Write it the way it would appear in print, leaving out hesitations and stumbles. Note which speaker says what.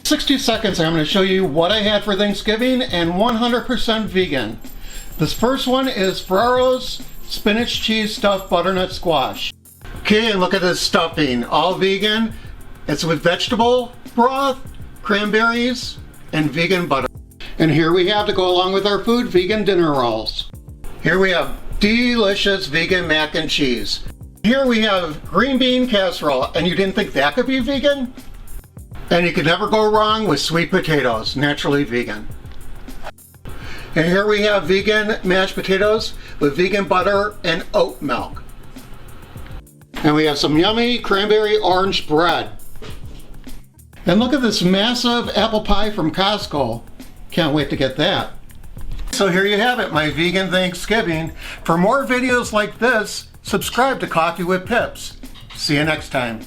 Speaker 1: 60 seconds, I'm going to show you what I had for Thanksgiving and 100% vegan. This first one is Farrao's spinach cheese stuffed butternut squash. Okay, and look at this stuffing, all vegan. It's with vegetable broth, cranberries, and vegan butter. And here we have, to go along with our food, vegan dinner rolls. Here we have delicious vegan mac and cheese. Here we have green bean casserole, and you didn't think that could be vegan? And you could never go wrong with sweet potatoes, naturally vegan. And here we have vegan mashed potatoes with vegan butter and oat milk. And we have some yummy cranberry orange bread. And look at this massive apple pie from Costco. Can't wait to get that. So here you have it, my vegan Thanksgiving. For more videos like this, subscribe to Coffee with Pips. See you next time.